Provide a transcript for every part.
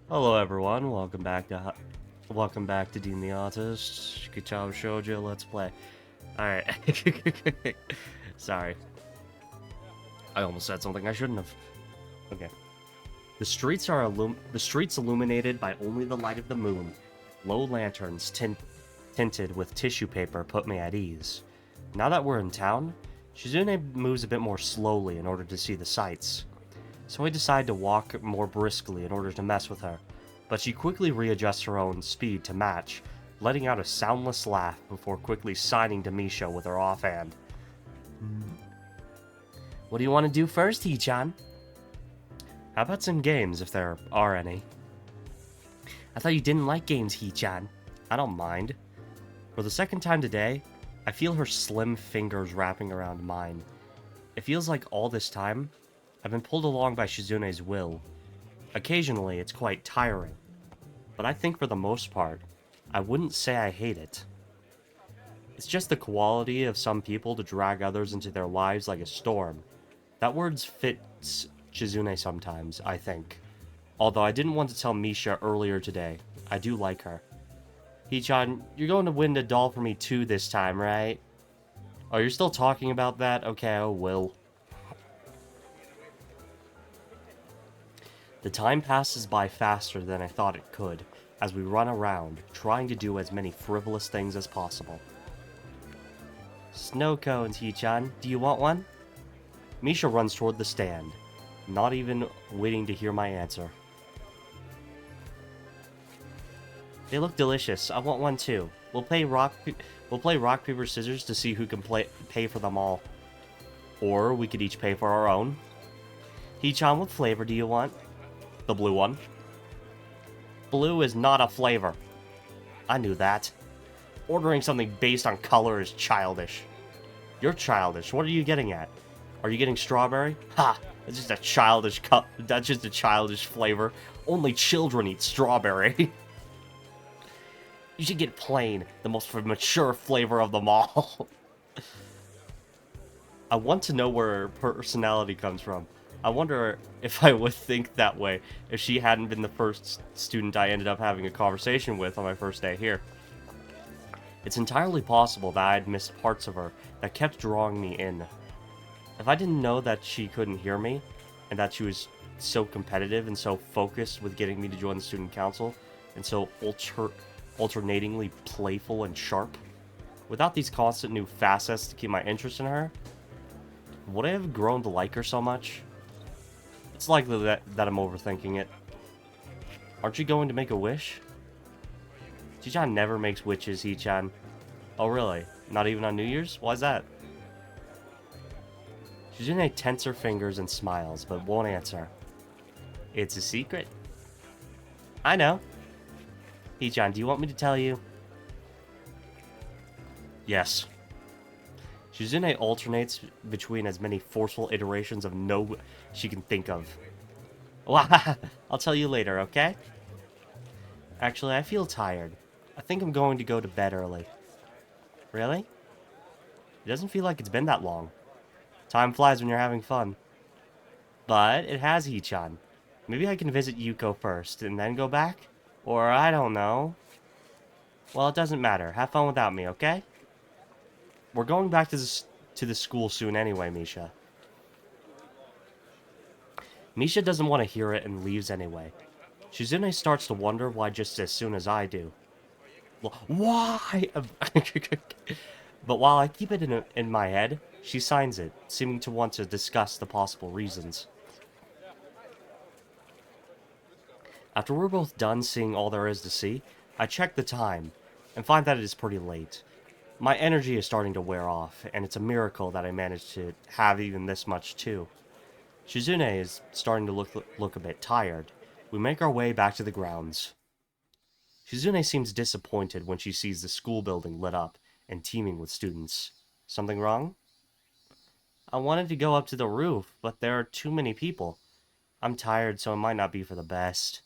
Hello everyone, welcome back to Dean the Artist, Katawa Shoujo, let's play. Alright. Sorry. I almost said something I shouldn't have. Okay. The streets illuminated by only the light of the moon. Low lanterns tinted with tissue paper put me at ease. Now that we're in town, Shizune moves a bit more slowly in order to see the sights. So I decide to walk more briskly in order to mess with her, but she quickly readjusts her own speed to match, letting out a soundless laugh before quickly signing to Misha with her offhand. What do you want to do first, Hee-chan? How about some games, if there are any? I thought you didn't like games, Hee-chan. I don't mind. For the second time today, I feel her slim fingers wrapping around mine. It feels like all this time, I've been pulled along by Shizune's will. Occasionally, it's quite tiring, but I think for the most part, I wouldn't say I hate it. It's just the quality of some people to drag others into their lives like a storm. That word fits Shizune sometimes, I think. Although I didn't want to tell Misha earlier today, I do like her. Hee-chan, you're going to win the doll for me too this time, right? Oh, you're still talking about that? Okay, I will. The time passes by faster than I thought it could, as we run around, trying to do as many frivolous things as possible. Snow cones, Hee-chan. Do you want one? Misha runs toward the stand, not even waiting to hear my answer. They look delicious. I want one too. We'll play rock paper scissors to see who can pay for them all. Or we could each pay for our own. Hee-chan, what flavor do you want? The blue one. Blue is not a flavor. I knew that. Ordering something based on color is childish. You're childish. What are you getting at? Are you getting strawberry? Ha! That's just a childish flavor. Only children eat strawberry. You should get plain, the most mature flavor of them all. I want to know where her personality comes from. I wonder if I would think that way if she hadn't been the first student I ended up having a conversation with on my first day here. It's entirely possible that I'd missed parts of her that kept drawing me in. If I didn't know that she couldn't hear me, and that she was so competitive and so focused with getting me to join the student council, and so alternatingly playful and sharp, without these constant new facets to keep my interest in her, would I have grown to like her so much? It's likely that I'm overthinking it. Aren't you going to make a wish? Ji-chan never makes wishes, Hee-chan. Oh really? Not even on New Year's? Why's that? Shizune tenses her fingers and smiles, but won't answer. It's a secret. I know. Hee-chan, do you want me to tell you? Yes. Shizune alternates between as many forceful iterations of no she can think of. I'll tell you later, okay? Actually, I feel tired. I think I'm going to go to bed early. Really? It doesn't feel like it's been that long. Time flies when you're having fun. But it has, Hee-chan. Maybe I can visit Yuko first, and then go back? Or, I don't know. Well, it doesn't matter. Have fun without me, okay? We're going back to the school soon anyway, Misha. Misha doesn't want to hear it and leaves anyway. Shizune starts to wonder why just as soon as I do. Why? But while I keep it in my head, she signs it, seeming to want to discuss the possible reasons. After we're both done seeing all there is to see, I check the time, and find that it is pretty late. My energy is starting to wear off, and it's a miracle that I managed to have even this much too. Shizune is starting to look a bit tired. We make our way back to the grounds. Shizune seems disappointed when she sees the school building lit up and teeming with students. Something wrong? I wanted to go up to the roof, but there are too many people. I'm tired, so it might not be for the best.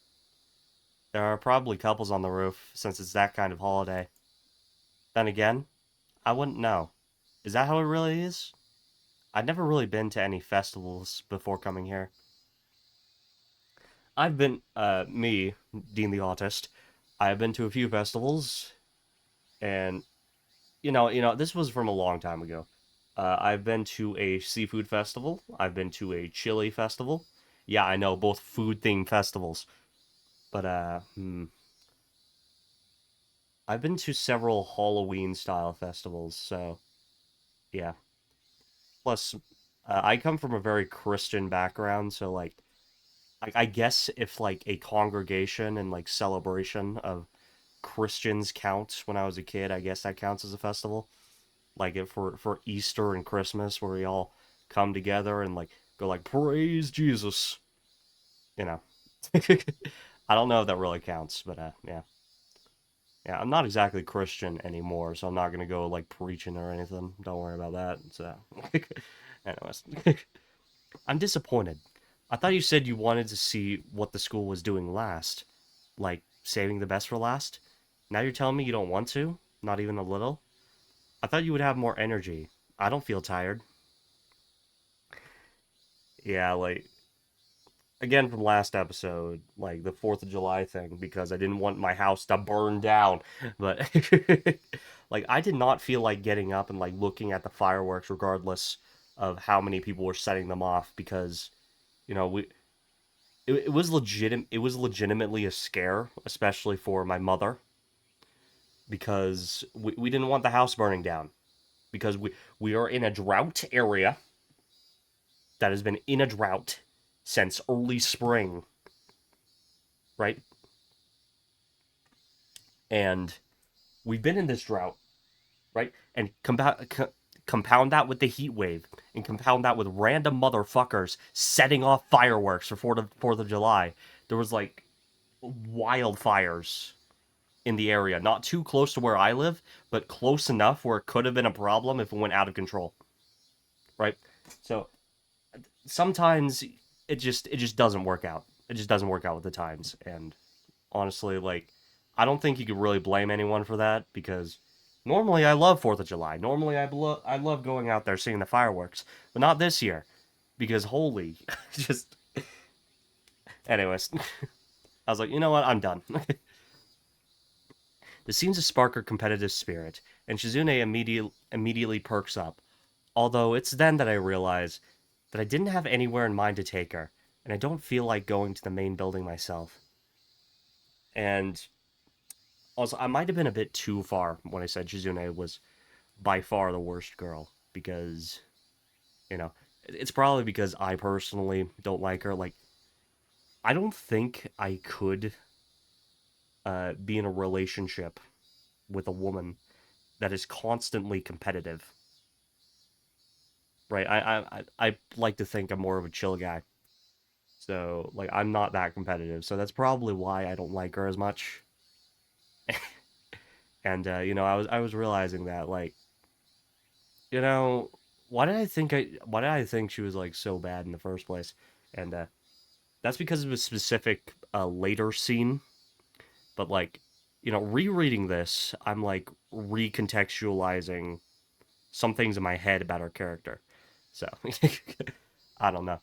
There are probably couples on the roof, since it's that kind of holiday. Then again, I wouldn't know. Is that how it really is? I'd never really been to any festivals before coming here. I've been, me, Dean the Autist. I've been to a few festivals, and this was from a long time ago. I've been to a seafood festival. I've been to a chili festival. Yeah, I know, both food themed festivals. But I've been to several Halloween style festivals. So yeah. Plus, I come from a very Christian background, so I guess if like a congregation and like celebration of Christians counts when I was a kid, I guess that counts as a festival. Like it for Easter and Christmas, where we all come together and like go like praise Jesus. You know, I don't know if that really counts, but yeah, yeah. I'm not exactly Christian anymore, so I'm not gonna go like preaching or anything. Don't worry about that. So, anyways, I'm disappointed. I thought you said you wanted to see what the school was doing last, like saving the best for last. Now you're telling me you don't want to? Not even a little? I thought you would have more energy. I don't feel tired. Yeah, like again from last episode, like the 4th of July thing, because I didn't want my house to burn down. But like I did not feel like getting up and like looking at the fireworks regardless of how many people were setting them off because we it was legitimately a scare, especially for my mother, because we didn't want the house burning down because we are in a drought area that has been in a drought since early spring, right? And we've been in this drought, right? And compound that with the heat wave, and compound that with random motherfuckers setting off fireworks for 4th of July. There was like wildfires in the area, not too close to where I live, but close enough where it could have been a problem if it went out of control, right? So sometimes it just doesn't work out. It just doesn't work out with the times, and honestly, like I don't think you could really blame anyone for that because normally I love 4th of July. Normally I love going out there seeing the fireworks, but not this year because holy, just anyways, I was like, you know what, I'm done. This seems to spark her competitive spirit, and Shizune immediately perks up. Although it's then that I realize that I didn't have anywhere in mind to take her, and I don't feel like going to the main building myself. And also, I might have been a bit too far when I said Shizune was by far the worst girl, because, it's probably because I personally don't like her. Like, I don't think I could be in a relationship with a woman that is constantly competitive, right? I like to think I'm more of a chill guy. So, like, I'm not that competitive. So that's probably why I don't like her as much. And I was realizing that, like, you know, why did I think she was like so bad in the first place? And that's because of a specific later scene. But like, rereading this, I'm like recontextualizing some things in my head about her character. So I don't know.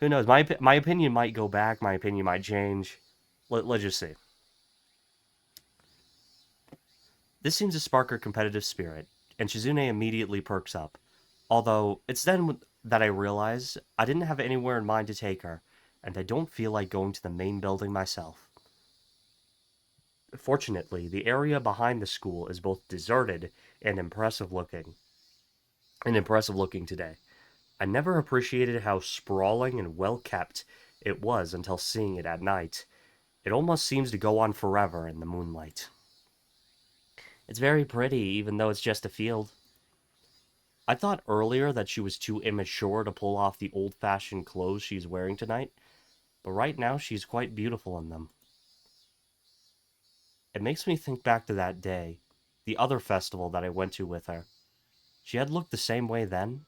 Who knows? My opinion might go back. My opinion might change. Let's just see. This seems to spark her competitive spirit, and Shizune immediately perks up. Although, it's then that I realize I didn't have anywhere in mind to take her, and I don't feel like going to the main building myself. Fortunately, the area behind the school is both deserted and impressive looking today. I never appreciated how sprawling and well kept it was until seeing it at night. It almost seems to go on forever in the moonlight. It's very pretty, even though it's just a field. I thought earlier that she was too immature to pull off the old-fashioned clothes she's wearing tonight, but right now she's quite beautiful in them. It makes me think back to that day, the other festival that I went to with her. She had looked the same way then.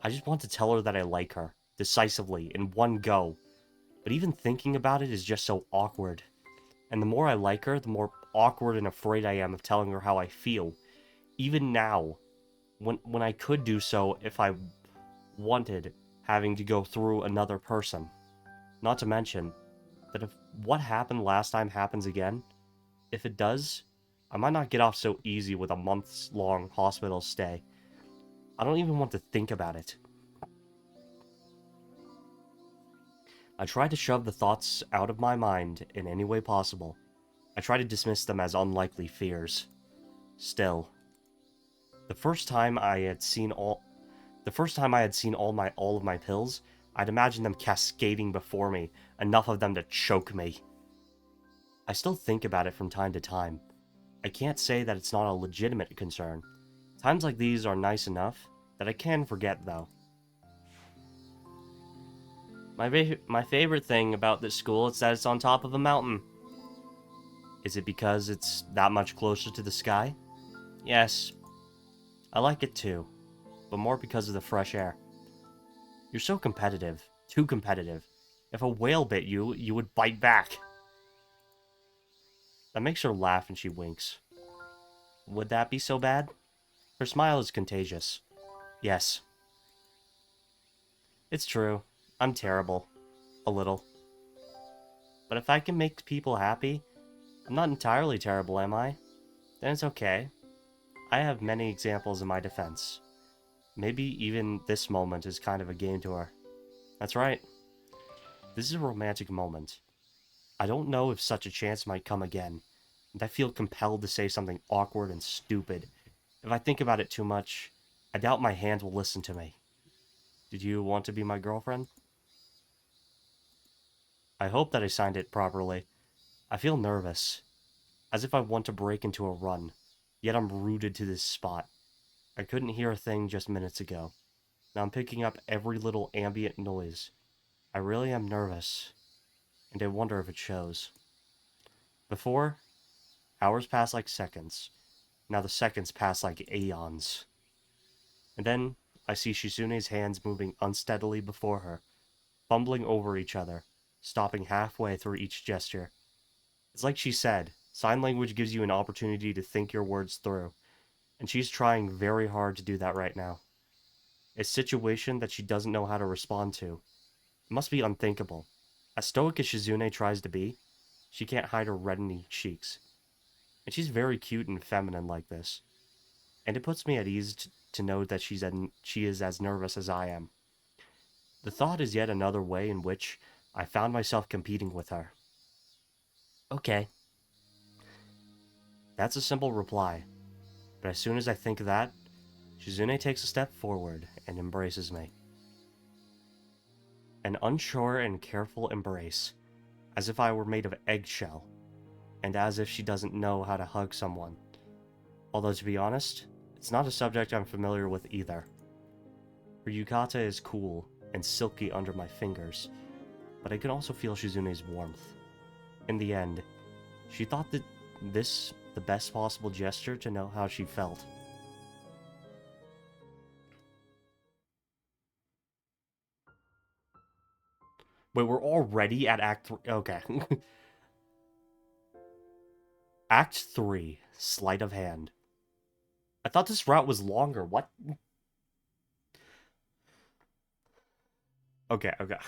I just want to tell her that I like her, decisively, in one go, but even thinking about it is just so awkward. And the more I like her, the more awkward and afraid I am of telling her how I feel, even now, when I could do so if I wanted, having to go through another person. Not to mention, that if what happened last time happens again, if it does, I might not get off so easy with a months-long hospital stay. I don't even want to think about it. I try to shove the thoughts out of my mind in any way possible. I try to dismiss them as unlikely fears. Still, the first time I had seen all of my pills, I'd imagined them cascading before me, enough of them to choke me. I still think about it from time to time. I can't say that it's not a legitimate concern. Times like these are nice enough that I can forget, though. My favorite thing about this school is that it's on top of a mountain. Is it because it's that much closer to the sky? Yes. I like it too, but more because of the fresh air. You're so competitive. Too competitive. If a whale bit you, you would bite back. That makes her laugh and she winks. Would that be so bad? Her smile is contagious. Yes. It's true. I'm terrible. A little. But if I can make people happy, I'm not entirely terrible, am I? Then it's okay. I have many examples in my defense. Maybe even this moment is kind of a game to her. That's right. This is a romantic moment. I don't know if such a chance might come again, and I feel compelled to say something awkward and stupid. If I think about it too much, I doubt my hand will listen to me. Did you want to be my girlfriend? I hope that I signed it properly. I feel nervous, as if I want to break into a run, yet I'm rooted to this spot. I couldn't hear a thing just minutes ago. Now I'm picking up every little ambient noise. I really am nervous, and I wonder if it shows. Before, hours pass like seconds. Now the seconds pass like aeons. And then I see Shizune's hands moving unsteadily before her, fumbling over each other, stopping halfway through each gesture. It's like she said, sign language gives you an opportunity to think your words through, and she's trying very hard to do that right now. A situation that she doesn't know how to respond to. It must be unthinkable. As stoic as Shizune tries to be, she can't hide her reddening cheeks. And she's very cute and feminine like this. And it puts me at ease to know that she is as nervous as I am. The thought is yet another way in which I found myself competing with her. Okay. That's a simple reply. But as soon as I think that, Shizune takes a step forward and embraces me. An unsure and careful embrace, as if I were made of eggshell, and as if she doesn't know how to hug someone. Although, to be honest, it's not a subject I'm familiar with either. Her yukata is cool and silky under my fingers, but I can also feel Shizune's warmth. In the end, she thought that this the best possible gesture to know how she felt. Wait, we're already at Act 3? Okay. Act 3, Sleight of Hand. I thought this route was longer. What? Okay, okay.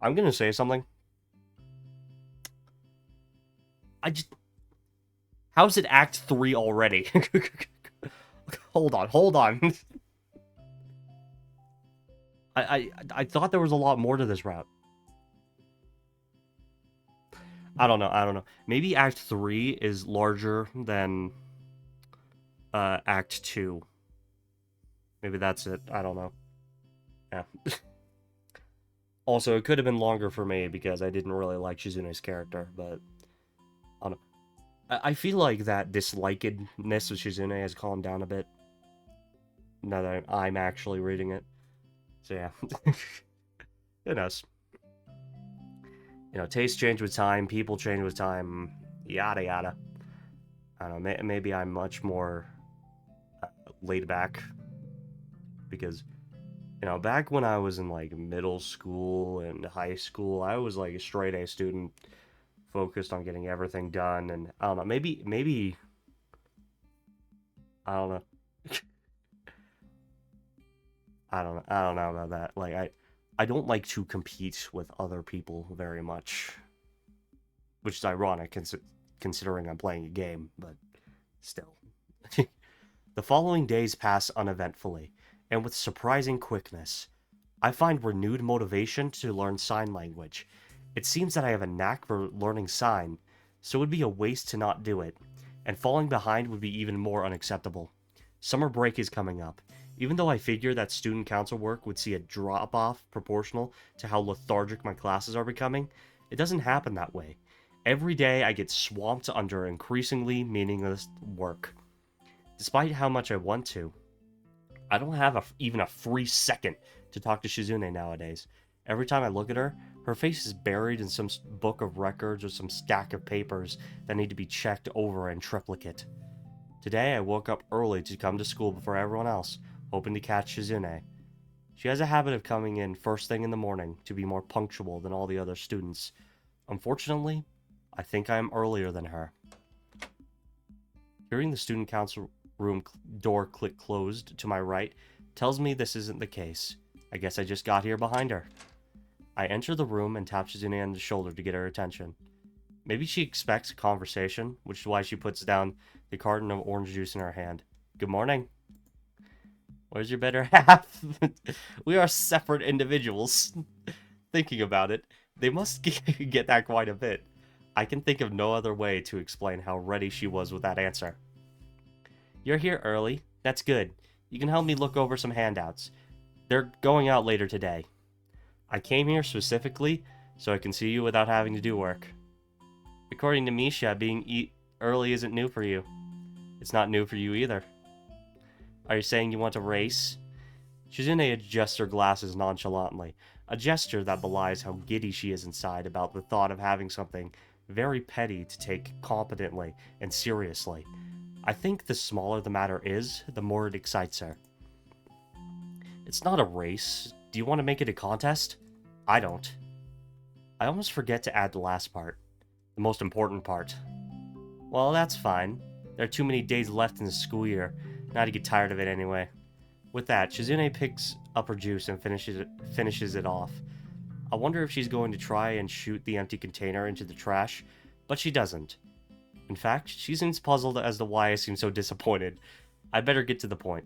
I'm gonna say something. I just... How's it Act 3 already? Hold on, hold on. I thought there was a lot more to this route. I don't know. Maybe Act 3 is larger than Act 2. Maybe that's it. I don't know. Yeah. Also, it could have been longer for me because I didn't really like Shizune's character, but I don't know. I feel like that dislikedness of Shizune has calmed down a bit now that I'm actually reading it. So yeah. Who knows? You know, tastes change with time, people change with time, yada yada. I don't know, maybe I'm much more laid back because, you know, back when I was in like middle school and high school, I was like a straight A student, focused on getting everything done, and I don't know, maybe I don't know. I don't know about that. Like I don't like to compete with other people very much. Which is ironic considering I'm playing a game, but still. The following days pass uneventfully, and with surprising quickness. I find renewed motivation to learn sign language. It seems that I have a knack for learning sign, so it would be a waste to not do it, and falling behind would be even more unacceptable. Summer break is coming up. Even though I figure that student council work would see a drop off proportional to how lethargic my classes are becoming, it doesn't happen that way. Every day I get swamped under increasingly meaningless work. Despite how much I want to, I don't have even a free second to talk to Shizune nowadays. Every time I look at her, her face is buried in some book of records or some stack of papers that need to be checked over in triplicate. Today I woke up early to come to school before everyone else, hoping to catch Shizune. She has a habit of coming in first thing in the morning to be more punctual than all the other students. Unfortunately, I think I am earlier than her. Hearing the student council room door click closed to my right tells me this isn't the case. I guess I just got here behind her. I enter the room and tap Shizune on the shoulder to get her attention. Maybe she expects a conversation, which is why she puts down the carton of orange juice in her hand. Good morning. Where's your better half? We are separate individuals. Thinking about it, they must get that quite a bit. I can think of no other way to explain how ready she was with that answer. You're here early. That's good. You can help me look over some handouts. They're going out later today. I came here specifically so I can see you without having to do work. According to Misha, being early isn't new for you. It's not new for you either. Are you saying you want to race? Shizune adjusts her glasses nonchalantly, a gesture that belies how giddy she is inside about the thought of having something very petty to take competently and seriously. I think the smaller the matter is, the more it excites her. It's not a race. Do you want to make it a contest? I don't. I almost forget to add the last part. The most important part. Well, that's fine. There are too many days left in the school year. Not to get tired of it anyway. With that, Shizune picks up her juice and finishes it off. I wonder if she's going to try and shoot the empty container into the trash, but she doesn't. In fact, she seems puzzled as to why I seem so disappointed. I'd better get to the point.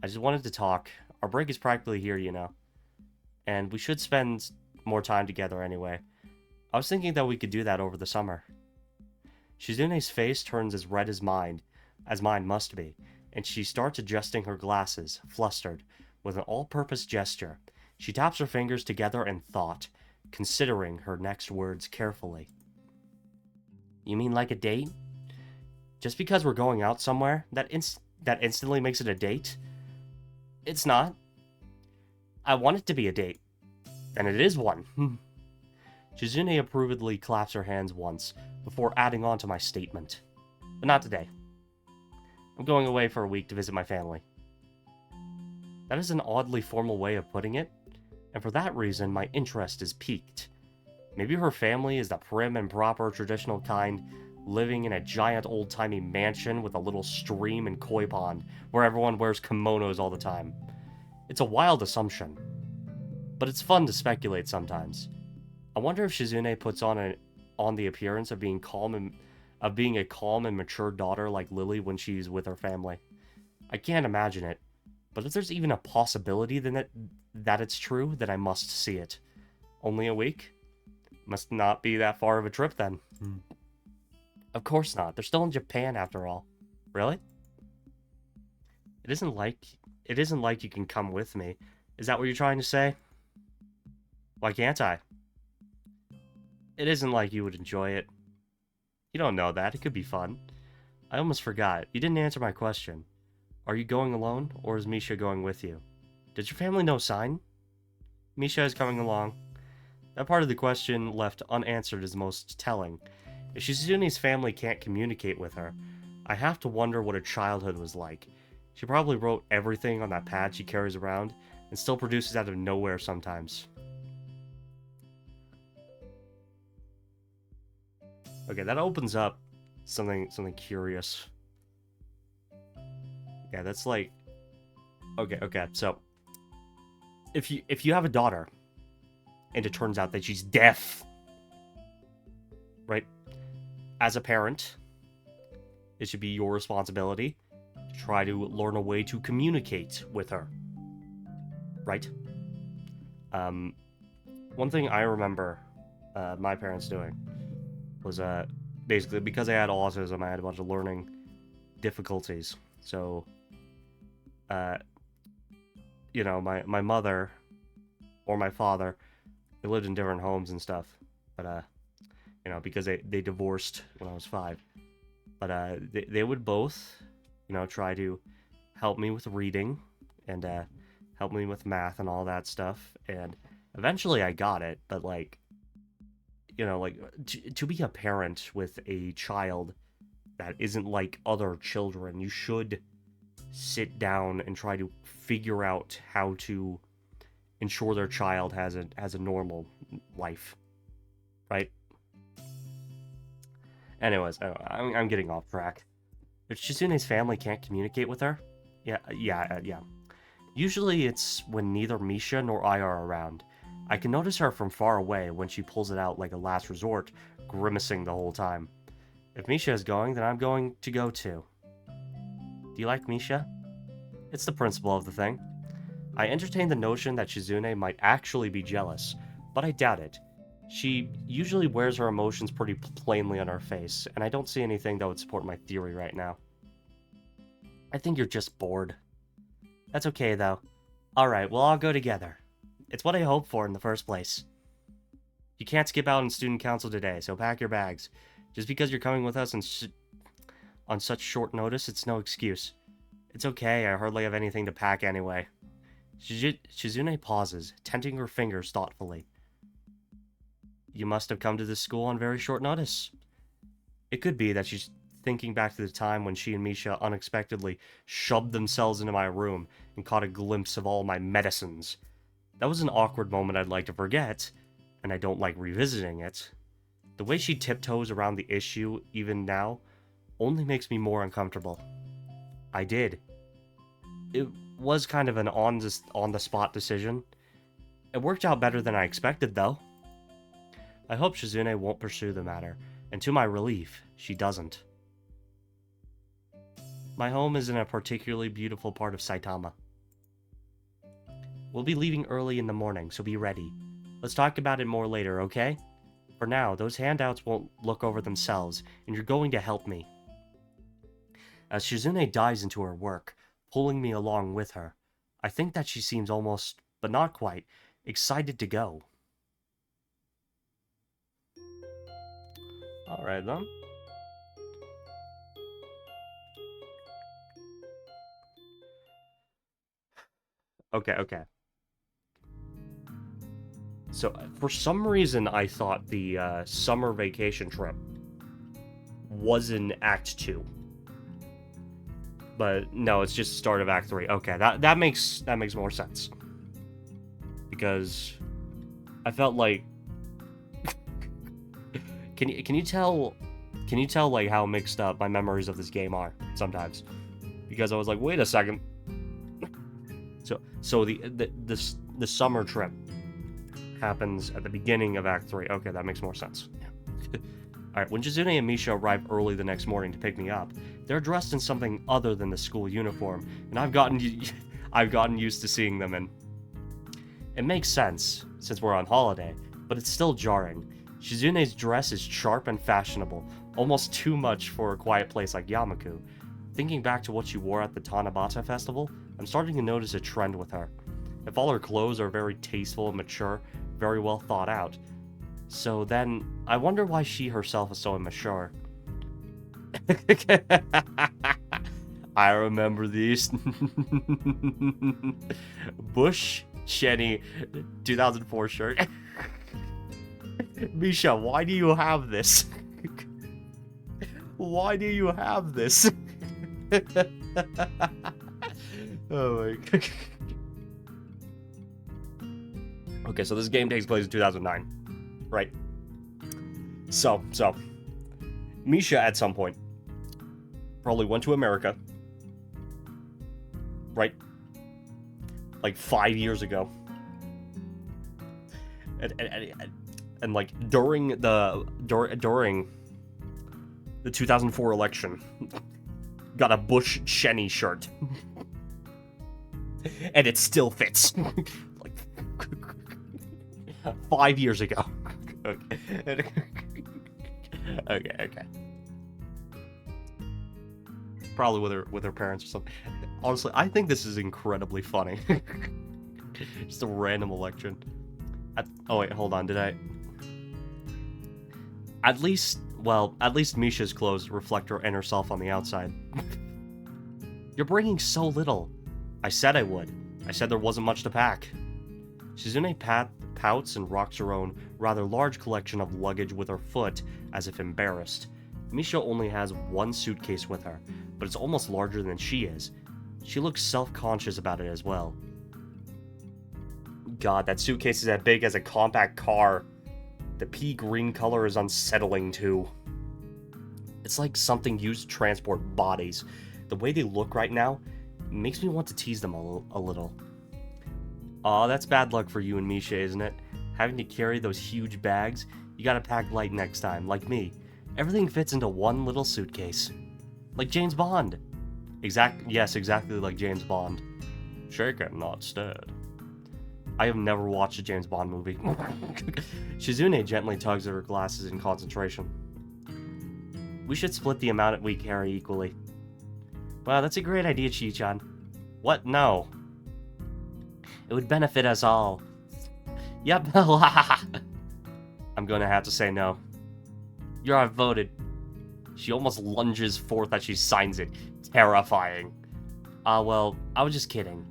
I just wanted to talk. Our break is practically here, you know. And we should spend more time together anyway. I was thinking that we could do that over the summer. Shizune's face turns as red as mine must be, and she starts adjusting her glasses, flustered, with an all-purpose gesture. She taps her fingers together in thought, considering her next words carefully. You mean like a date? Just because we're going out somewhere, that instantly makes it a date? It's not. I want it to be a date. And it is one. Shizune approvedly claps her hands once, before adding on to my statement. But not today. I'm going away for a week to visit my family. That is an oddly formal way of putting it, and for that reason my interest is piqued. Maybe her family is the prim and proper traditional kind, living in a giant old-timey mansion with a little stream and koi pond, where everyone wears kimonos all the time. It's a wild assumption, but it's fun to speculate sometimes. I wonder if Shizune puts on the appearance of being a calm and mature daughter like Lily when she's with her family. I can't imagine it, but if there's even a possibility that it's true, then I must see it. Only a week? Must not be that far of a trip then. Of course not. They're still in Japan after all. Really? It isn't like you can come with me. Is that what you're trying to say? Why can't I? It isn't like you would enjoy it. You don't know that. It could be fun. I almost forgot. You didn't answer my question. Are you going alone, or is Misha going with you? Did your family know sign? Misha is coming along. That part of the question left unanswered is most telling. If Shizune's family can't communicate with her, I have to wonder what her childhood was like. She probably wrote everything on that pad she carries around, and still produces out of nowhere sometimes. Okay, that opens up something curious. Yeah, that's like... Okay, so... If you have a daughter, and it turns out that she's deaf. Right? As a parent, it should be your responsibility to try to learn a way to communicate with her. Right? One thing I remember my parents doing was basically, because I had autism, I had a bunch of learning difficulties. So, you know, my mother or my father, they lived in different homes and stuff. But, you know, because they divorced when I was 5. But they would both, you know, try to help me with reading and help me with math and all that stuff. And eventually I got it, but, like, you know, like, to be a parent with a child that isn't like other children, you should sit down and try to figure out how to ensure their child has a normal life, right? Anyways, I'm getting off track. If Shizune's family can't communicate with her, yeah. Usually it's when neither Misha nor I are around. I can notice her from far away when she pulls it out like a last resort, grimacing the whole time. If Misha is going, then I'm going to go too. Do you like Misha? It's the principle of the thing. I entertain the notion that Shizune might actually be jealous, but I doubt it. She usually wears her emotions pretty plainly on her face, and I don't see anything that would support my theory right now. I think you're just bored. That's okay, though. Alright, we'll all go together. It's what I hoped for in the first place. You can't skip out on student council today, so pack your bags. Just because you're coming with us on such short notice, it's no excuse. It's okay, I hardly have anything to pack anyway. Shizune pauses, tenting her fingers thoughtfully. You must have come to this school on very short notice. It could be that she's thinking back to the time when she and Misha unexpectedly shoved themselves into my room and caught a glimpse of all my medicines. That was an awkward moment I'd like to forget, and I don't like revisiting it. The way she tiptoes around the issue, even now, only makes me more uncomfortable. I did. It was kind of an on-the-spot decision. It worked out better than I expected, though. I hope Shizune won't pursue the matter, and to my relief, she doesn't. My home is in a particularly beautiful part of Saitama. We'll be leaving early in the morning, so be ready. Let's talk about it more later, okay? For now, those handouts won't look over themselves, and you're going to help me. As Shizune dives into her work, pulling me along with her, I think that she seems almost, but not quite, excited to go. Alright then. Okay. So, for some reason, I thought the summer vacation trip was in Act 2. But no, it's just the start of Act 3. Okay, that makes more sense. Because I felt like Can you tell like how mixed up my memories of this game are sometimes? Because I was like, wait a second. So the summer trip happens at the beginning of Act 3. Okay, that makes more sense. Alright, when Shizune and Misha arrive early the next morning to pick me up, they're dressed in something other than the school uniform, and I've gotten used to seeing them in. It makes sense, since we're on holiday, but it's still jarring. Shizune's dress is sharp and fashionable, almost too much for a quiet place like Yamaku. Thinking back to what she wore at the Tanabata festival, I'm starting to notice a trend with her. If all her clothes are very tasteful and mature, very well thought out, so then I wonder why she herself is so immature. I remember these. Bush Chenny 2004 shirt. Misha, why do you have this? Why do you have this? Oh my god. Okay, so this game takes place in 2009. Right. So, Misha at some point probably went to America. Right? Like 5 years ago. And like during the 2004 election, got a Bush Cheney shirt, and it still fits. Like 5 years ago. Okay. Okay. Probably with her parents or something. Honestly, I think this is incredibly funny. Just a random election. Oh wait, hold on. Did I? At least Misha's clothes reflect her inner self on the outside. You're bringing so little. I said I would. I said there wasn't much to pack. Shizune pouts and rocks her own rather large collection of luggage with her foot, as if embarrassed. Misha only has one suitcase with her, but it's almost larger than she is. She looks self-conscious about it as well. God, that suitcase is as big as a compact car. The pea green color is unsettling too. It's like something used to transport bodies. The way they look right now makes me want to tease them a little. Aw, that's bad luck for you and Misha, isn't it? Having to carry those huge bags? You gotta pack light next time, like me. Everything fits into one little suitcase. Like James Bond. Yes, exactly like James Bond. Shaken, not stirred. I have never watched a James Bond movie. Shizune gently tugs at her glasses in concentration. We should split the amount we carry equally. Wow, that's a great idea, Chi-chan. What? No. It would benefit us all. Yep. I'm gonna have to say no. You're outvoted. She almost lunges forth as she signs it. Terrifying. Well, I was just kidding.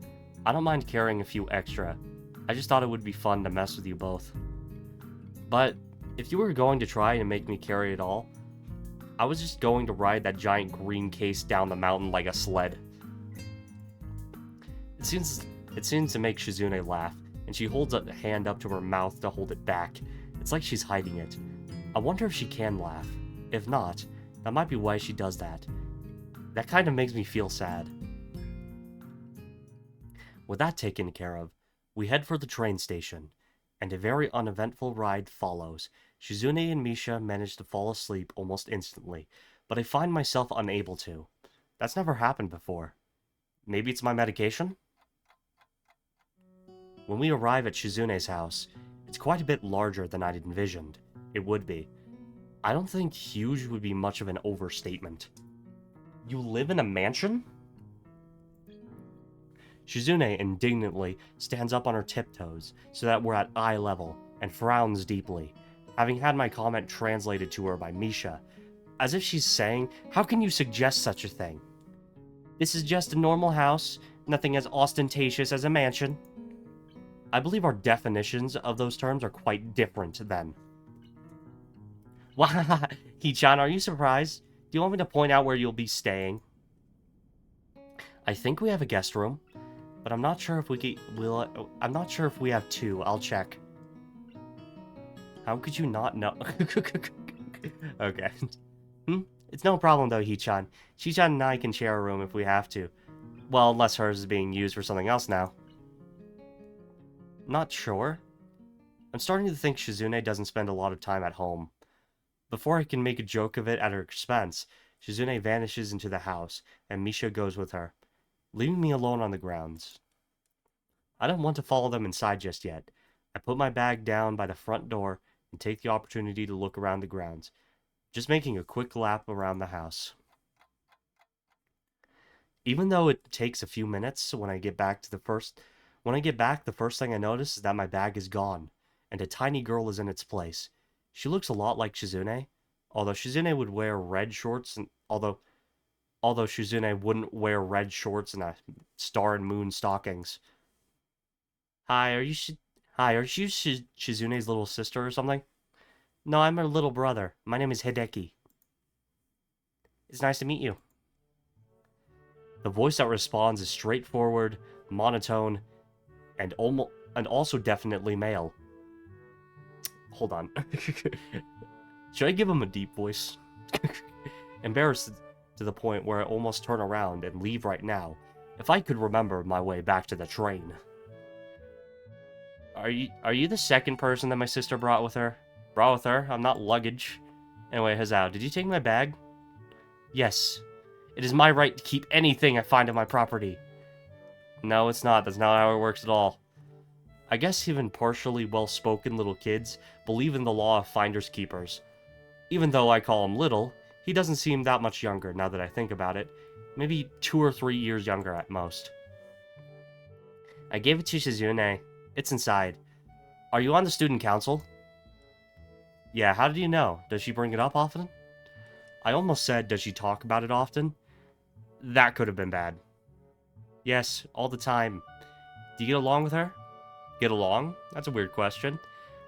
I don't mind carrying a few extra. I just thought it would be fun to mess with you both. But if you were going to try and make me carry it all, I was just going to ride that giant green case down the mountain like a sled. It seems to make Shizune laugh, and she holds a hand up to her mouth to hold it back. It's like she's hiding it. I wonder if she can laugh. If not, that might be why she does that. That kind of makes me feel sad. With that taken care of, we head for the train station, and a very uneventful ride follows. Shizune and Misha manage to fall asleep almost instantly, but I find myself unable to. That's never happened before. Maybe it's my medication? When we arrive at Shizune's house, it's quite a bit larger than I'd envisioned. It would be. I don't think huge would be much of an overstatement. You live in a mansion? Shizune indignantly stands up on her tiptoes so that we're at eye level and frowns deeply, having had my comment translated to her by Misha, as if she's saying, "How can you suggest such a thing? This is just a normal house, nothing as ostentatious as a mansion." I believe our definitions of those terms are quite different then. Wah, Hee-chan, are you surprised? Do you want me to point out where you'll be staying? I think we have a guest room, but I'm not sure if I'm not sure if we have two. I'll check. How could you not know? Okay. It's no problem though, Hee-chan. Chi-chan and I can share a room if we have to. Well, unless hers is being used for something else now. Not sure. I'm starting to think Shizune doesn't spend a lot of time at home. Before I can make a joke of it at her expense, Shizune vanishes into the house, and Misha goes with her, leaving me alone on the grounds. I don't want to follow them inside just yet. I put my bag down by the front door and take the opportunity to look around the grounds, just making a quick lap around the house. Even though it takes a few minutes, when I get back, the first thing I notice is that my bag is gone, and a tiny girl is in its place. She looks a lot like Shizune, although Shizune would wear red shorts, and although Shizune wouldn't wear red shorts and a star and moon stockings. Hi, are you Shizune's little sister or something? No, I'm her little brother. My name is Hideki. It's nice to meet you. The voice that responds is straightforward, monotone, and also definitely male. Hold on. Should I give him a deep voice? Embarrassed to the point where I almost turn around and leave right now, if I could remember my way back to the train. Are you the second person that my sister brought with her? Brought with her? I'm not luggage. Anyway, Hazao, did you take my bag? Yes. It is my right to keep anything I find on my property. No, it's not. That's not how it works at all. I guess even partially well-spoken little kids believe in the law of finders keepers. Even though I call him little, he doesn't seem that much younger now that I think about it. Maybe 2 or 3 years younger at most. I gave it to Shizune. It's inside. Are you on the student council? Yeah, how did you know? Does she bring it up often? I almost said, does she talk about it often? That could have been bad. Yes, all the time. Do you get along with her? Get along? That's a weird question.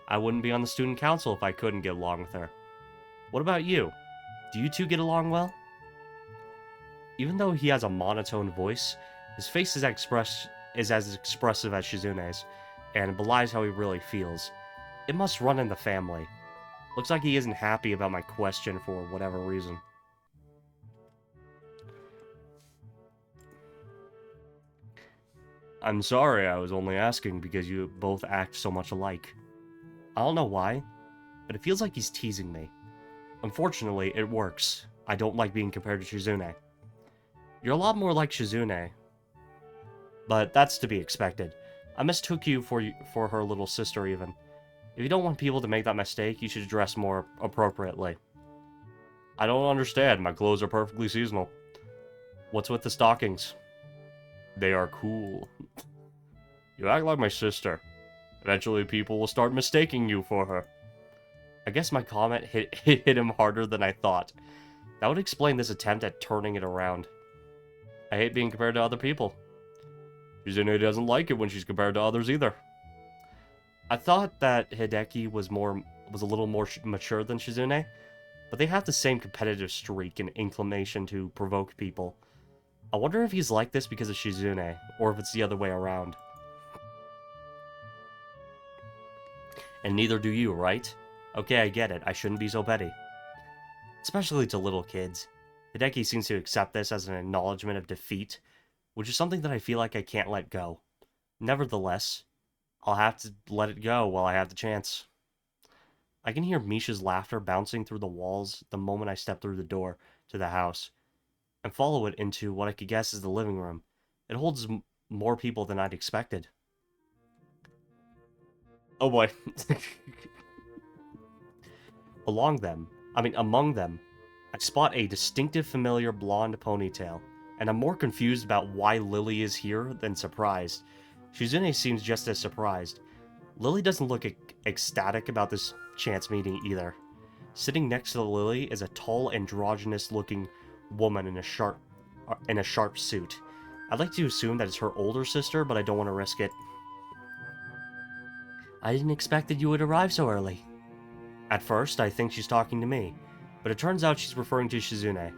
I wouldn't be on the student council if I couldn't get along with her. What about you? Do you two get along well? Even though he has a monotone voice, his face is as expressive as Shizune's, and belies how he really feels. It must run in the family. Looks like he isn't happy about my question for whatever reason. I'm sorry, I was only asking because you both act so much alike. I don't know why, but it feels like he's teasing me. Unfortunately, it works. I don't like being compared to Shizune. You're a lot more like Shizune, but that's to be expected. I mistook you for her little sister even. If you don't want people to make that mistake, you should dress more appropriately. I don't understand. My clothes are perfectly seasonal. What's with the stockings? They are cool. You act like my sister. Eventually people will start mistaking you for her. I guess my comment hit him harder than I thought. That would explain this attempt at turning it around. I hate being compared to other people. Shizune doesn't like it when she's compared to others either. I thought that Hideki was a little more mature than Shizune, but they have the same competitive streak and inclination to provoke people. I wonder if he's like this because of Shizune, or if it's the other way around. And neither do you, right? Okay, I get it. I shouldn't be so petty. Especially to little kids. Hideki seems to accept this as an acknowledgement of defeat, which is something that I feel like I can't let go. Nevertheless, I'll have to let it go while I have the chance. I can hear Misha's laughter bouncing through the walls the moment I step through the door to the house, and follow it into what I could guess is the living room. It holds more people than I'd expected. Oh boy. Among them, I spot a distinctive familiar blonde ponytail, and I'm more confused about why Lily is here than surprised. Shizune seems just as surprised. Lily doesn't look ecstatic about this chance meeting either. Sitting next to Lily is a tall, androgynous-looking woman in a sharp suit. I'd like to assume that it's her older sister, but I don't want to risk it. I didn't expect that you would arrive so early. At first, I think she's talking to me, but it turns out she's referring to Shizune.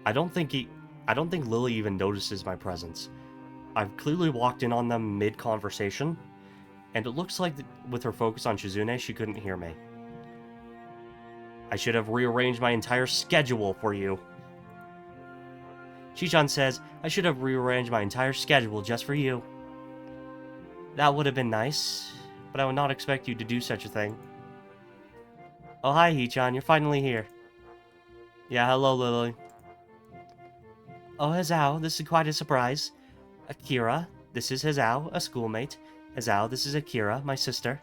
I don't think Lily even notices my presence. I've clearly walked in on them mid-conversation, and it looks like with her focus on Shizune, she couldn't hear me. I should have rearranged my entire schedule for you. Chichan says, I should have rearranged my entire schedule just for you. That would have been nice, but I would not expect you to do such a thing. Oh, hi, Hichan, you're finally here. Yeah, hello, Lily. Oh, Hazao, this is quite a surprise. Akira, this is Hazao, a schoolmate. Hazao, this is Akira, my sister.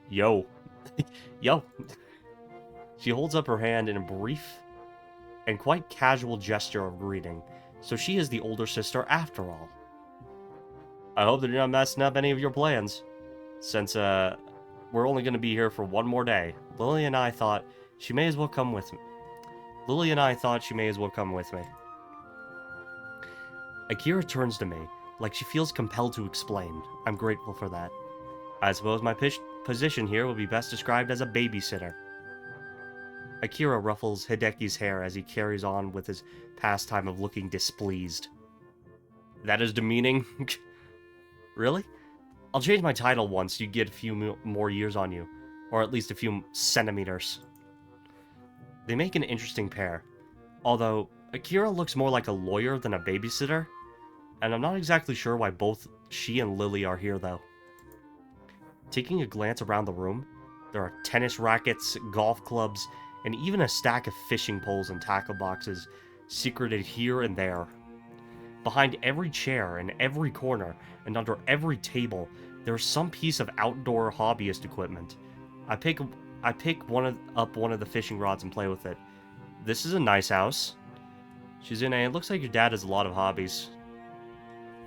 Yo. Yo. She holds up her hand in a brief and quite casual gesture of greeting, so she is the older sister after all. I hope that you're not messing up any of your plans. Since, we're only going to be here for one more day, Lily and I thought she may as well come with me. Akira turns to me, like she feels compelled to explain. I'm grateful for that. I suppose my position here will be best described as a babysitter. Akira ruffles Hideki's hair as he carries on with his pastime of looking displeased. That is demeaning? Really? I'll change my title once you get a few more years on you. Or at least a few centimeters. They make an interesting pair. Although, Akira looks more like a lawyer than a babysitter. And I'm not exactly sure why both she and Lily are here, though. Taking a glance around the room, there are tennis rackets, golf clubs, and even a stack of fishing poles and tackle boxes secreted here and there. Behind every chair, in every corner, and under every table, there's some piece of outdoor hobbyist equipment. I pick up one of the fishing rods and play with it. This is a nice house. Shizune, it looks like your dad has a lot of hobbies.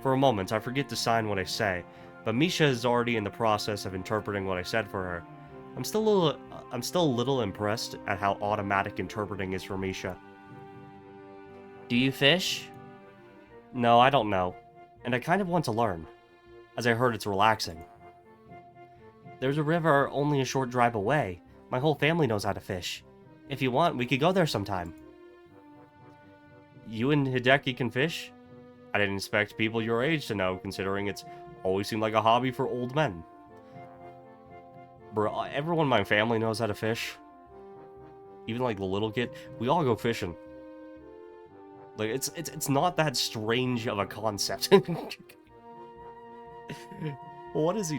For a moment, I forget to sign what I say, but Misha is already in the process of interpreting what I said for her. I'm still a little impressed at how automatic interpreting is for Misha. Do you fish? No, I don't know, and I kind of want to learn, as I heard it's relaxing. There's a river only a short drive away. My whole family knows how to fish. If you want, we could go there sometime. You and Hideki can fish? I didn't expect people your age to know, considering it's always seemed like a hobby for old men. Bro, everyone in my family knows how to fish. Even like the little kid, we all go fishing. Like it's not that strange of a concept. What is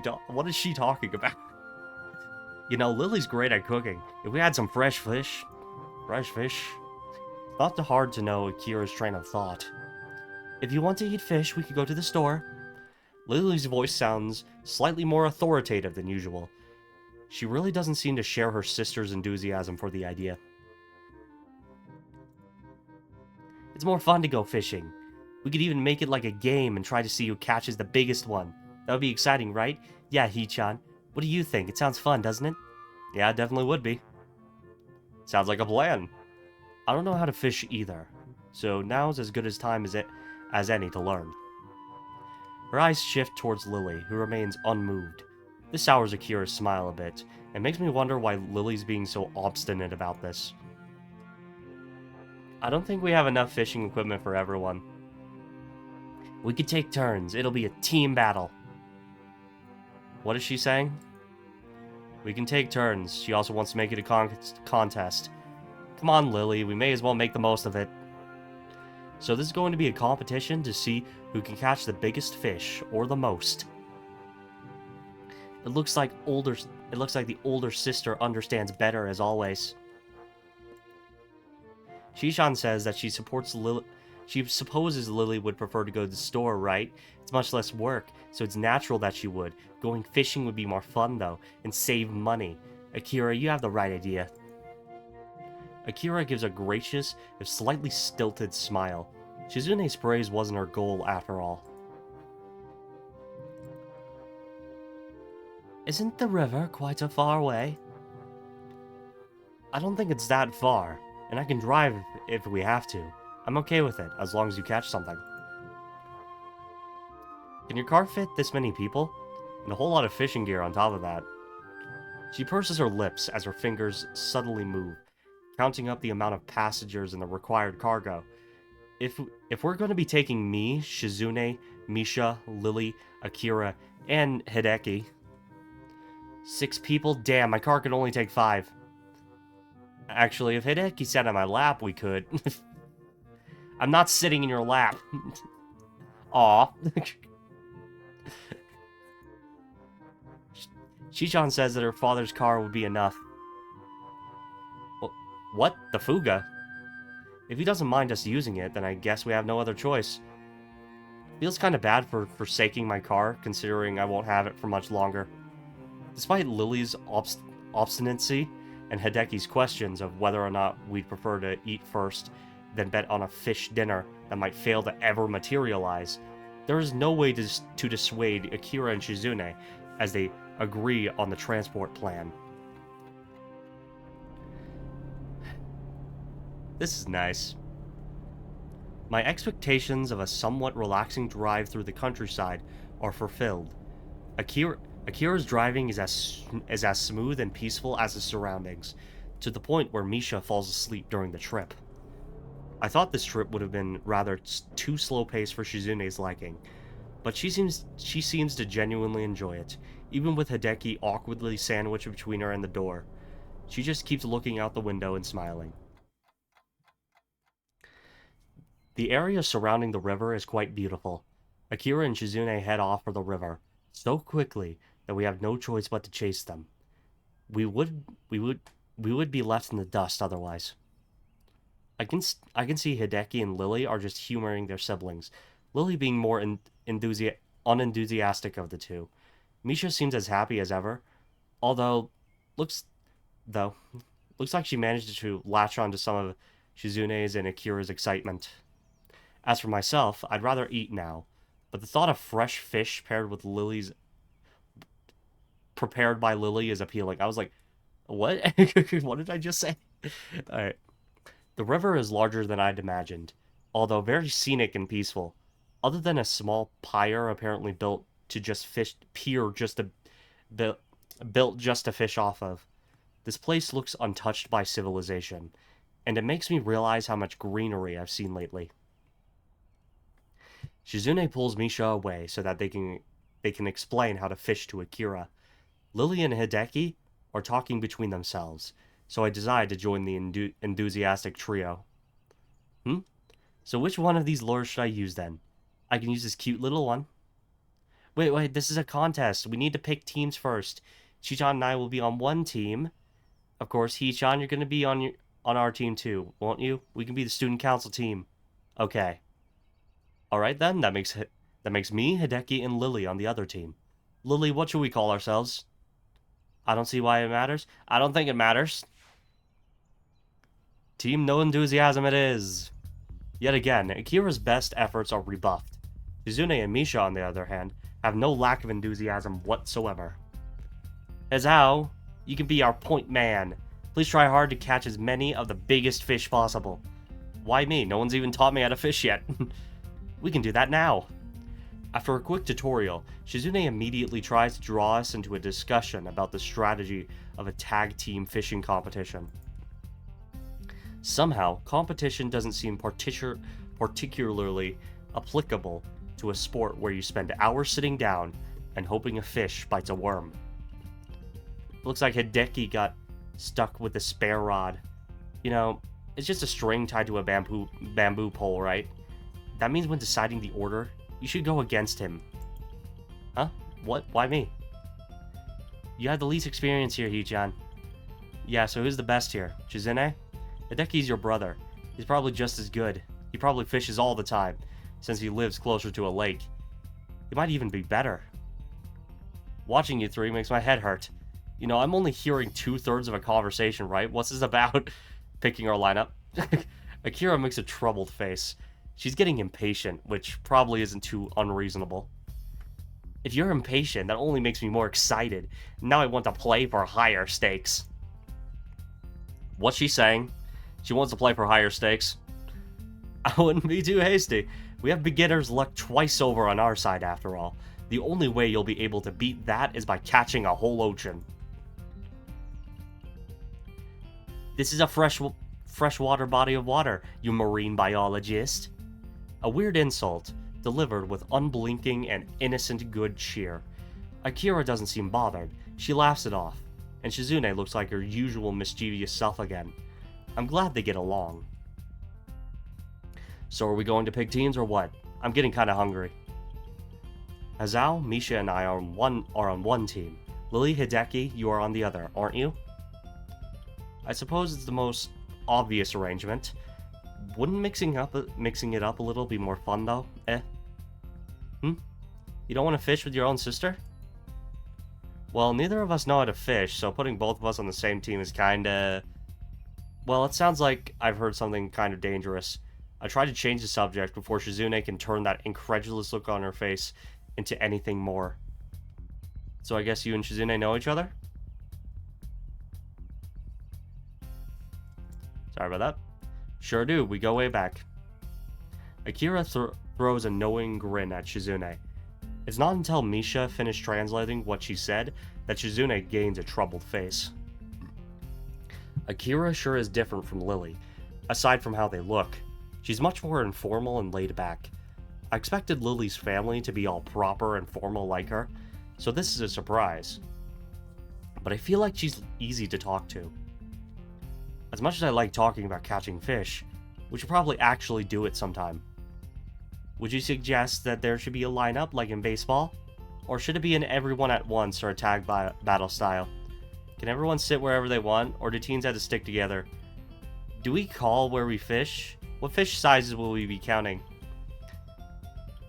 she talking about? You know, Lily's great at cooking. If we had some fresh fish. Not too hard to know Akira's train of thought. If you want to eat fish, we could go to the store. Lily's voice sounds slightly more authoritative than usual. She really doesn't seem to share her sister's enthusiasm for the idea. It's more fun to go fishing. We could even make it like a game and try to see who catches the biggest one. That would be exciting, right? Yeah, Hee-chan. What do you think? It sounds fun, doesn't it? Yeah, it definitely would be. Sounds like a plan. I don't know how to fish either, so now's as good a time as any to learn. Her eyes shift towards Lily, who remains unmoved. This sours Akira's smile a bit, and makes me wonder why Lily's being so obstinate about this. I don't think we have enough fishing equipment for everyone. We could take turns. It'll be a team battle. What is she saying? We can take turns. She also wants to make it a contest. Come on, Lily. We may as well make the most of it. So this is going to be a competition to see who can catch the biggest fish, or the most. It looks like the older sister understands better, as always. Shishan says that she supports Lily. She supposes Lily would prefer to go to the store, right? It's much less work, so it's natural that she would. Going fishing would be more fun, though, and save money. Akira, you have the right idea. Akira gives a gracious, if slightly stilted smile. Shizune's praise wasn't her goal, after all. Isn't the river quite a far way? I don't think it's that far, and I can drive if we have to. I'm okay with it, as long as you catch something. Can your car fit this many people? And a whole lot of fishing gear on top of that. She purses her lips as her fingers subtly move, counting up the amount of passengers in the required cargo. If we're going to be taking me, Shizune, Misha, Lily, Akira, and Hideki... 6 people? Damn, my car can only take 5. Actually, if Hideki sat on my lap, we could. I'm not sitting in your lap. Aw. Shichan says that her father's car would be enough. What? The Fuga? If he doesn't mind us using it, then I guess we have no other choice. Feels kinda bad for forsaking my car, considering I won't have it for much longer. Despite Lily's obstinacy and Hideki's questions of whether or not we'd prefer to eat first, then bet on a fish dinner that might fail to ever materialize, there is no way to dissuade Akira and Shizune as they agree on the transport plan. This is nice. My expectations of a somewhat relaxing drive through the countryside are fulfilled. Akira's driving is as smooth and peaceful as his surroundings, to the point where Misha falls asleep during the trip. I thought this trip would have been rather too slow-paced for Shizune's liking, but she seems to genuinely enjoy it, even with Hideki awkwardly sandwiched between her and the door. She just keeps looking out the window and smiling. The area surrounding the river is quite beautiful. Akira and Shizune head off for the river, so quickly that we have no choice but to chase them. We would be left in the dust otherwise. I can see Hideki and Lily are just humoring their siblings, Lily being more unenthusiastic of the two. Misha seems as happy as ever, although looks like she managed to latch on to some of Shizune's and Akira's excitement. As for myself, I'd rather eat now, but the thought of fresh fish prepared by Lily is appealing. I was like, what? What did I just say? Alright. The river is larger than I'd imagined, although very scenic and peaceful. Other than a small pier apparently built just to fish off of. This place looks untouched by civilization, and it makes me realize how much greenery I've seen lately. Shizune pulls Misha away so that they can explain how to fish to Akira. Lily and Hideki are talking between themselves, so I decide to join the enthusiastic trio. So which one of these lures should I use then? I can use this cute little one. Wait, this is a contest. We need to pick teams first. Chichan and I will be on one team. Of course, Hichan, you're going to be on our team too, won't you? We can be the student council team. Okay. Alright then, that makes me, Hideki, and Lily on the other team. Lily, what should we call ourselves? I don't see why it matters. I don't think it matters. Team No Enthusiasm it is. Yet again, Akira's best efforts are rebuffed. Shizune and Misha, on the other hand, have no lack of enthusiasm whatsoever. Ezao, you can be our point man. Please try hard to catch as many of the biggest fish possible. Why me? No one's even taught me how to fish yet. We can do that now. After a quick tutorial, Shizune immediately tries to draw us into a discussion about the strategy of a tag team fishing competition. Somehow, competition doesn't seem particularly applicable to a sport where you spend hours sitting down and hoping a fish bites a worm. Looks like Hideki got stuck with the spare rod. You know, it's just a string tied to a bamboo pole, right? That means when deciding the order, you should go against him. Huh? What? Why me? You have the least experience here, Hichan. Yeah, so who's the best here? Shizune? Hideki's your brother. He's probably just as good. He probably fishes all the time, since he lives closer to a lake. He might even be better. Watching you three makes my head hurt. You know, I'm only hearing 2/3 of a conversation, right? What's this about? Picking our lineup? Akira makes a troubled face. She's getting impatient, which probably isn't too unreasonable. If you're impatient, that only makes me more excited. Now I want to play for higher stakes. What's she saying? She wants to play for higher stakes? I wouldn't be too hasty. We have beginner's luck twice over on our side after all. The only way you'll be able to beat that is by catching a whole ocean. This is a freshwater body of water, you marine biologist. A weird insult, delivered with unblinking and innocent good cheer. Akira doesn't seem bothered. She laughs it off, and Shizune looks like her usual mischievous self again. I'm glad they get along. So are we going to pick teams or what? I'm getting kinda hungry. Hazao, Misha, and I are on one team. Lily, Hideki, you are on the other, aren't you? I suppose it's the most obvious arrangement. Wouldn't mixing it up a little be more fun though? You don't want to fish with your own sister? Well, neither of us know how to fish, so putting both of us on the same team is kinda... Well, it sounds like I've heard something kind of dangerous. I try to change the subject before Shizune can turn that incredulous look on her face into anything more. So I guess you and Shizune know each other? Sorry about that. Sure do, we go way back. Akira throws a knowing grin at Shizune. It's not until Misha finished translating what she said that Shizune gains a troubled face. Akira sure is different from Lily, aside from how they look. She's much more informal and laid back. I expected Lily's family to be all proper and formal like her, so this is a surprise. But I feel like she's easy to talk to. As much as I like talking about catching fish, we should probably actually do it sometime. Would you suggest that there should be a lineup like in baseball? Or should it be an everyone at once or a tag battle style? Can everyone sit wherever they want, or do teams have to stick together? Do we call where we fish? What fish sizes will we be counting?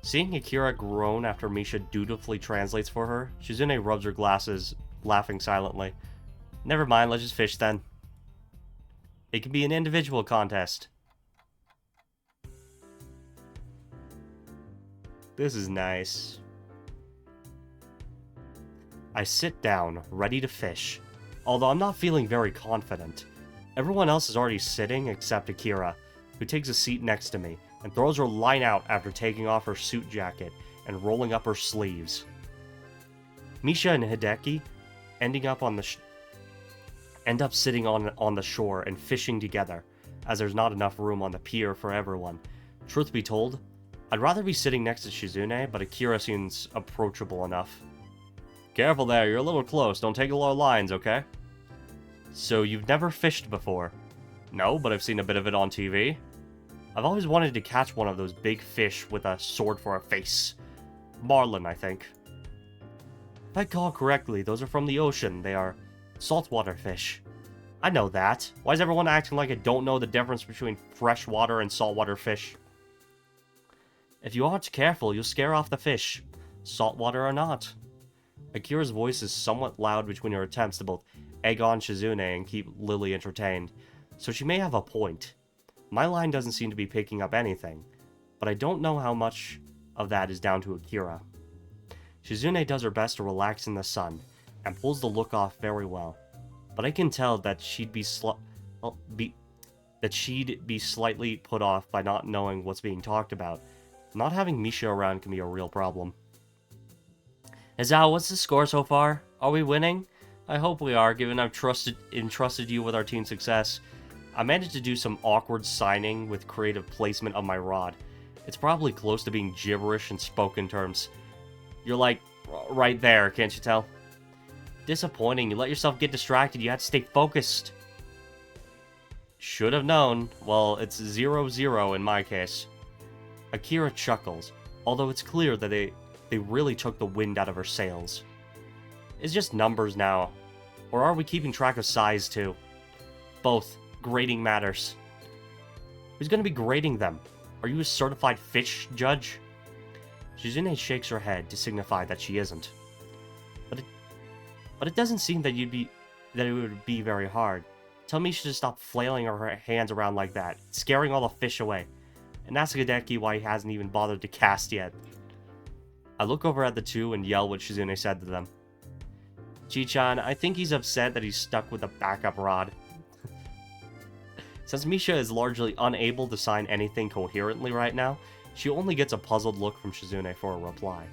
Seeing Akira groan after Misha dutifully translates for her, Shizune rubs her glasses, laughing silently. Never mind, let's just fish then. It can be an individual contest. This is nice. I sit down, ready to fish, although I'm not feeling very confident. Everyone else is already sitting except Akira, who takes a seat next to me and throws her line out after taking off her suit jacket and rolling up her sleeves. Misha and Hideki end up sitting on the shore and fishing together, as there's not enough room on the pier for everyone. Truth be told, I'd rather be sitting next to Shizune, but Akira seems approachable enough. Careful there, you're a little close, don't take all our lines, okay? So you've never fished before? No, but I've seen a bit of it on TV. I've always wanted to catch one of those big fish with a sword for a face. Marlin, I think. If I recall correctly, those are from the ocean. They are saltwater fish. I know that. Why is everyone acting like I don't know the difference between freshwater and saltwater fish? If you aren't careful, you'll scare off the fish, saltwater or not. Akira's voice is somewhat loud between her attempts to both egg on Shizune and keep Lily entertained, so she may have a point. My line doesn't seem to be picking up anything, but I don't know how much of that is down to Akira. Shizune does her best to relax in the sun, and pulls the look off very well, but I can tell that she'd be slightly put off by not knowing what's being talked about. Not having Misha around can be a real problem. Izao, what's the score so far? Are we winning? I hope we are, given I've entrusted you with our team's success. I managed to do some awkward signing with creative placement of my rod. It's probably close to being gibberish in spoken terms. You're like, right there, can't you tell? Disappointing, you let yourself get distracted, you had to stay focused. Should have known. Well, it's 0-0 in my case. Akira chuckles, although it's clear that they really took the wind out of her sails. It's just numbers now. Or are we keeping track of size too? Both. Grading matters. Who's going to be grading them? Are you a certified fish judge? Shizune shakes her head to signify that she isn't. But it doesn't seem that it would be very hard. Tell Misha to stop flailing her hands around like that, scaring all the fish away. And ask Hideki why he hasn't even bothered to cast yet. I look over at the two and yell what Shizune said to them. Chi-chan, I think he's upset that he's stuck with a backup rod. Since Misha is largely unable to sign anything coherently right now, she only gets a puzzled look from Shizune for a reply.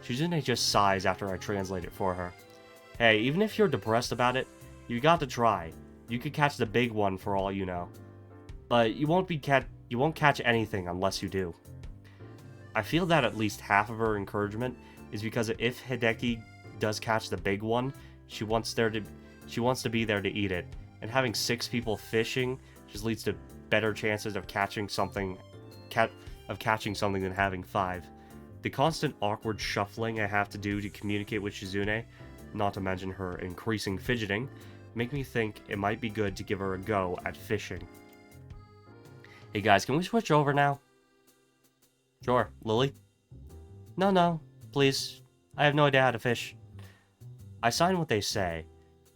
Shizune just sighs after I translate it for her. Hey, even if you're depressed about it, you got to try. You could catch the big one for all you know. But you won't catch anything unless you do. I feel that at least half of her encouragement is because if Hideki does catch the big one, she wants to be there to eat it, and having 6 people fishing just leads to better chances of catching something than having 5. The constant awkward shuffling I have to do to communicate with Shizune, not to mention her increasing fidgeting, make me think it might be good to give her a go at fishing. Hey guys, can we switch over now? Sure, Lily? No, please. I have no idea how to fish. I sign what they say,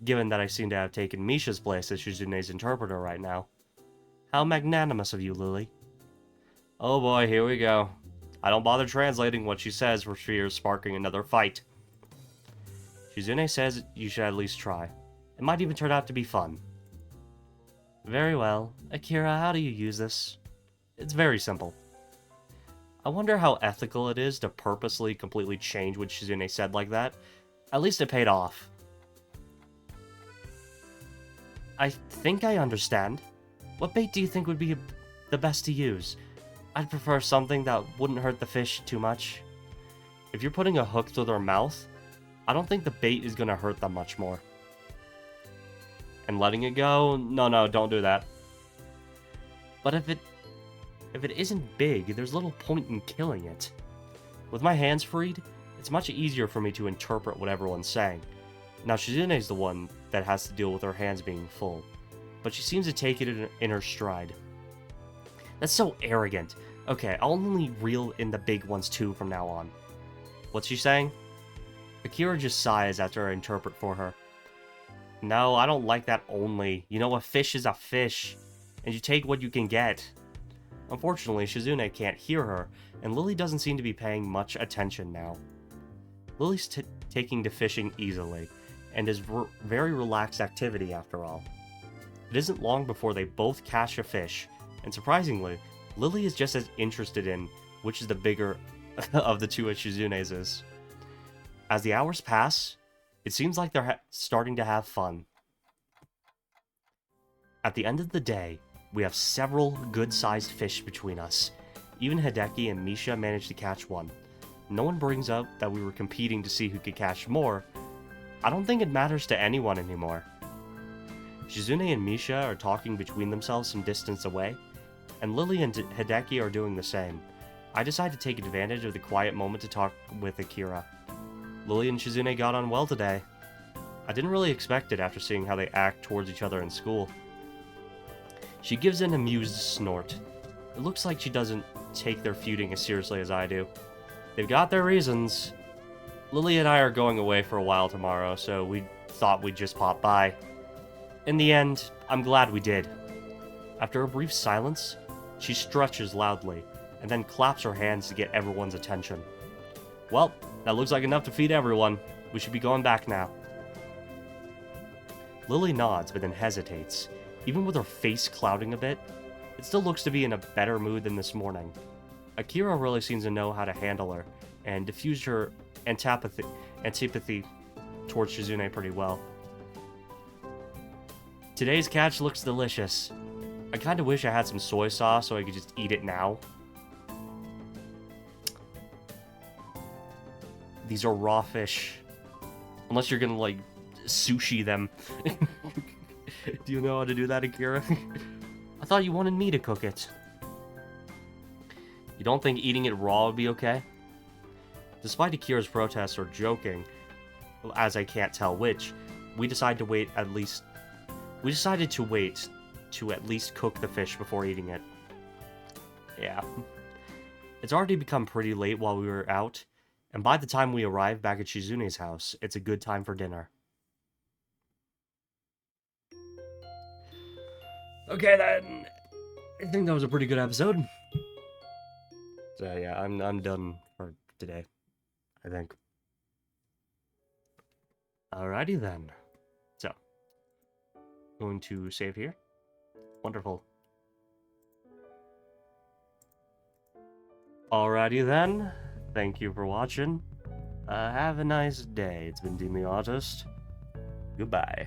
given that I seem to have taken Misha's place as Shizune's interpreter right now. How magnanimous of you, Lily. Oh boy, here we go. I don't bother translating what she says for fear of sparking another fight. Shizune says you should at least try. It might even turn out to be fun. Very well. Akira, how do you use this? It's very simple. I wonder how ethical it is to purposely completely change what Shizune said like that. At least it paid off. I think I understand. What bait do you think would be the best to use? I'd prefer something that wouldn't hurt the fish too much. If you're putting a hook through their mouth, I don't think the bait is going to hurt them much more. And letting it go? No, don't do that. But if it isn't big, there's little point in killing it. With my hands freed, It's much easier for me to interpret what everyone's saying. Now, Shizune's the one that has to deal with her hands being full, but she seems to take it in her stride. That's so arrogant. Okay, I'll only reel in the big ones too from now on. What's she saying? Akira just sighs after I interpret for her. No, I don't like that only. You know, a fish is a fish, and you take what you can get. Unfortunately, Shizune can't hear her, and Lily doesn't seem to be paying much attention now. Lily's taking to fishing easily, and is very relaxed activity after all. It isn't long before they both catch a fish, and surprisingly, Lily is just as interested in which is the bigger of the two Shizune's is. As the hours pass, it seems like they're starting to have fun. At the end of the day, we have several good-sized fish between us. Even Hideki and Misha managed to catch one. No one brings up that we were competing to see who could catch more. I don't think it matters to anyone anymore. Shizune and Misha are talking between themselves some distance away, and Lily and Hideki are doing the same. I decide to take advantage of the quiet moment to talk with Akira. Lily and Shizune got on well today. I didn't really expect it after seeing how they act towards each other in school. She gives an amused snort. It looks like she doesn't take their feuding as seriously as I do. They've got their reasons. Lily and I are going away for a while tomorrow, so we thought we'd just pop by. In the end, I'm glad we did. After a brief silence, she stretches loudly, and then claps her hands to get everyone's attention. Well, that looks like enough to feed everyone. We should be going back now. Lily nods, but then hesitates. Even with her face clouding a bit, it still looks to be in a better mood than this morning. Akira really seems to know how to handle her, and diffuse her antipathy towards Shizune pretty well. Today's catch looks delicious. I kinda wish I had some soy sauce so I could just eat it now. These are raw fish. Unless you're gonna, like, sushi them. Do you know how to do that, Akira? I thought you wanted me to cook it. You don't think eating it raw would be okay? Despite Akira's protests or joking, as I can't tell which, we decided to wait at least cook the fish before eating it. Yeah. It's already become pretty late while we were out, and by the time we arrive back at Shizune's house, it's a good time for dinner. Okay then, I think that was a pretty good episode. So yeah, I'm done for today, I think. Alrighty then. So, going to save here. Wonderful. Alrighty then. Thank you for watching. Have a nice day. It's been Dean the Artist. Goodbye.